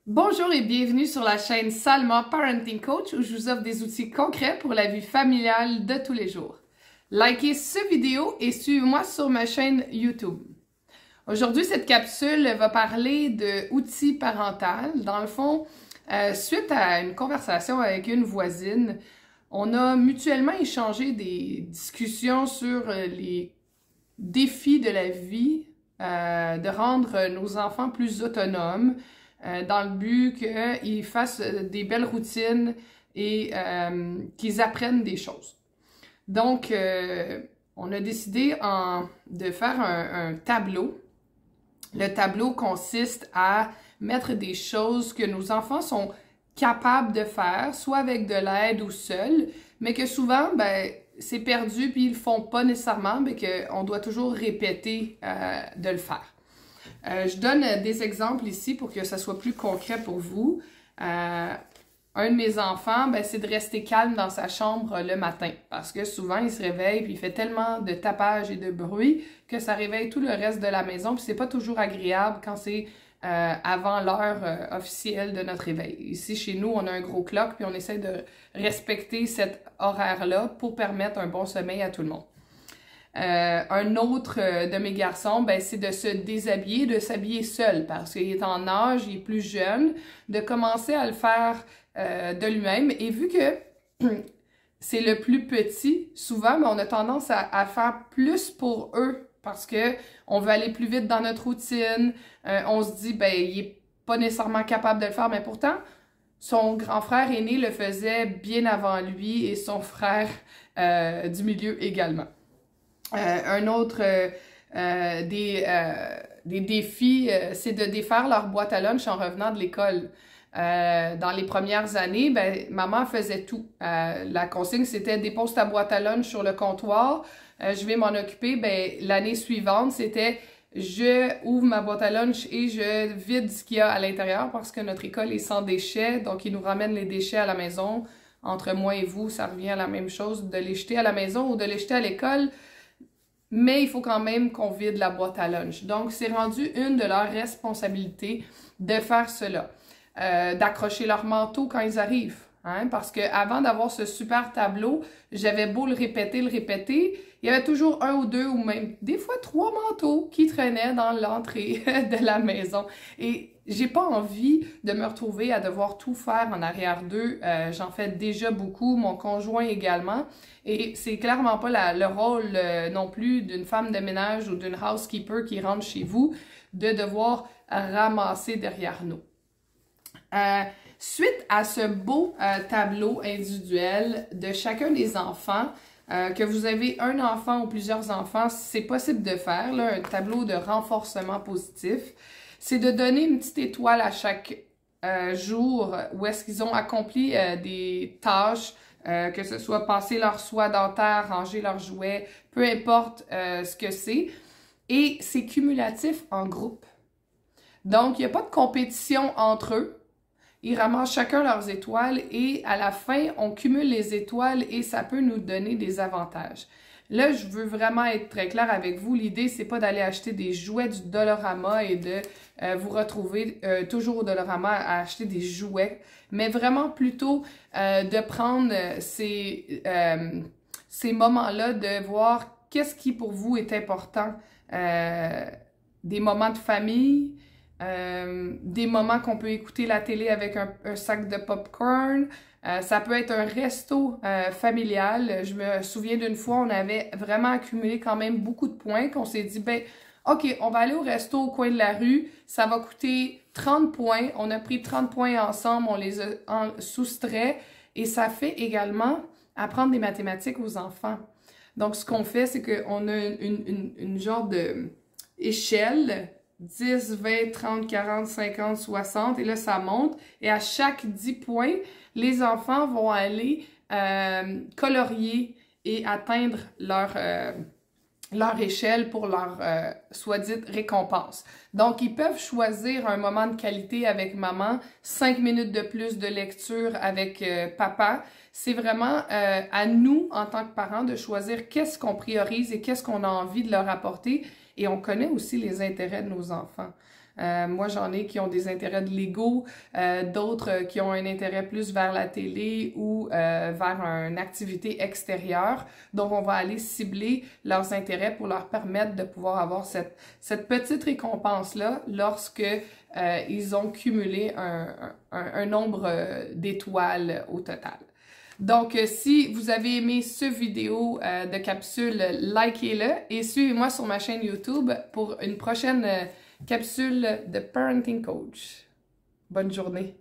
Bonjour et bienvenue sur la chaîne Salma Parenting Coach où je vous offre des outils concrets pour la vie familiale de tous les jours. Likez cette vidéo et suivez-moi sur ma chaîne YouTube. Aujourd'hui, cette capsule va parler de outils parentaux. Dans le fond, suite à une conversation avec une voisine, on a mutuellement échangé des discussions sur les défis de la vie, de rendre nos enfants plus autonomes, dans le but qu'ils fassent des belles routines et qu'ils apprennent des choses. Donc, on a décidé de faire un tableau. Le tableau consiste à mettre des choses que nos enfants sont capables de faire, soit avec de l'aide ou seuls, mais que souvent, c'est perdu puis ils le font pas nécessairement, mais qu'on doit toujours répéter de le faire. Je donne des exemples ici pour que ça soit plus concret pour vous. Un de mes enfants, c'est de rester calme dans sa chambre le matin parce que souvent il se réveille puis il fait tellement de tapage et de bruit que ça réveille tout le reste de la maison puis c'est pas toujours agréable quand c'est avant l'heure officielle de notre réveil. Ici chez nous, on a un gros clock puis on essaie de respecter cet horaire-là pour permettre un bon sommeil à tout le monde. Un autre de mes garçons, c'est de se déshabiller, de s'habiller seul parce qu'il est en âge, il est plus jeune, de commencer à le faire de lui-même. Et vu que c'est le plus petit, souvent, on a tendance à faire plus pour eux parce que on veut aller plus vite dans notre routine. On se dit, il est pas nécessairement capable de le faire, mais pourtant, son grand frère aîné le faisait bien avant lui et son frère du milieu également. Un autre des défis, c'est de défaire leur boîte à lunch en revenant de l'école. Dans les premières années, maman faisait tout. La consigne, c'était dépose ta boîte à lunch sur le comptoir, je vais m'en occuper. L'année suivante, c'était je ouvre ma boîte à lunch et je vide ce qu'il y a à l'intérieur parce que notre école est sans déchets, donc ils nous ramènent les déchets à la maison. Entre moi et vous, ça revient à la même chose de les jeter à la maison ou de les jeter à l'école. Mais il faut quand même qu'on vide la boîte à lunch. Donc, c'est rendu une de leurs responsabilités de faire cela. D'accrocher leur manteau quand ils arrivent. Hein? Parce qu'avant d'avoir ce super tableau, j'avais beau le répéter, il y avait toujours un ou deux ou même des fois 3 manteaux qui traînaient dans l'entrée de la maison. Et j'ai pas envie de me retrouver à devoir tout faire en arrière d'eux. J'en fais déjà beaucoup, mon conjoint également. Et c'est clairement pas le rôle non plus d'une femme de ménage ou d'une housekeeper qui rentre chez vous de devoir ramasser derrière nous. Suite à ce beau tableau individuel de chacun des enfants, que vous avez un enfant ou plusieurs enfants, c'est possible de faire, là, un tableau de renforcement positif. C'est de donner une petite étoile à chaque jour où est-ce qu'ils ont accompli des tâches, que ce soit passer leur soie dentaire, ranger leurs jouets, peu importe ce que c'est. Et c'est cumulatif en groupe. Donc, il n'y a pas de compétition entre eux. Ils ramassent chacun leurs étoiles et à la fin, on cumule les étoiles et ça peut nous donner des avantages. Là, je veux vraiment être très claire avec vous. L'idée, c'est pas d'aller acheter des jouets du Dollarama et de vous retrouver toujours au Dollarama à acheter des jouets, mais vraiment plutôt de prendre ces moments-là, de voir qu'est-ce qui pour vous est important. Des moments de famille, des moments qu'on peut écouter la télé avec un sac de popcorn. Ça peut être un resto familial. Je me souviens d'une fois, on avait vraiment accumulé quand même beaucoup de points, qu'on s'est dit, OK, on va aller au resto au coin de la rue, ça va coûter 30 points. On a pris 30 points ensemble, on les a soustrait et ça fait également apprendre des mathématiques aux enfants. Donc, ce qu'on fait, c'est qu'on a une genre de échelle 10, 20, 30, 40, 50, 60, et là, ça monte. Et à chaque 10 points, les enfants vont aller colorier et atteindre leur échelle pour leur soi-dite récompense. Donc, ils peuvent choisir un moment de qualité avec maman, 5 minutes de plus de lecture avec papa. C'est vraiment à nous, en tant que parents, de choisir qu'est-ce qu'on priorise et qu'est-ce qu'on a envie de leur apporter. Et on connaît aussi les intérêts de nos enfants. Moi, j'en ai qui ont des intérêts de Lego, d'autres qui ont un intérêt plus vers la télé ou vers une activité extérieure. Donc, on va aller cibler leurs intérêts pour leur permettre de pouvoir avoir cette petite récompense-là lorsque ils ont cumulé un nombre d'étoiles au total. Donc, si vous avez aimé ce vidéo de capsule, likez-le et suivez-moi sur ma chaîne YouTube pour une prochaine capsule de Parenting Coach. Bonne journée!